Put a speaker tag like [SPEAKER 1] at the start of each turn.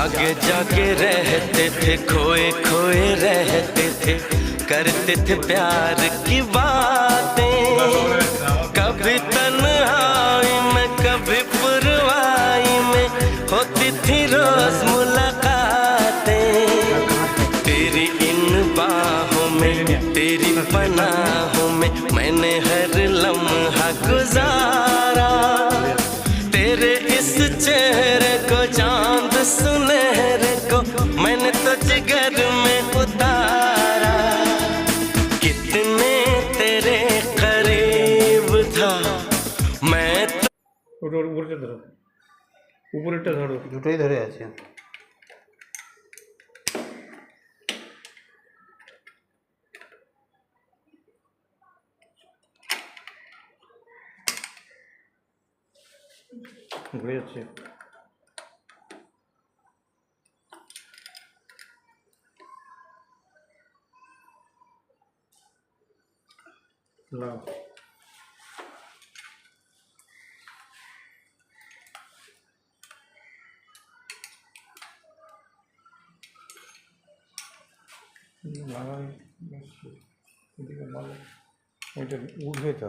[SPEAKER 1] जागे जागे रहते थे, खोए खोए रहते थे, करते थे प्यार की बातें। कभी तन्हाई में कभी पुरवाई में होती थी रोज मुलाकातें। तेरी इन बाहों में तेरी पनाहों में मैंने हर लम्हा गुजारा। तेरे इस चेहरे को चांद सुनहरे को मैंने तो जिगर में उतारा। कितने तेरे करीब था मैं तो।
[SPEAKER 2] ওটা উপরেটা ধরো, উপরেরটা ধরো,
[SPEAKER 3] দুটোই ধরে আছে।
[SPEAKER 2] ঘুরে যাচ্ছে। লাভ লাগাই এদিকে ভালো, ওইটা উঠবে তো।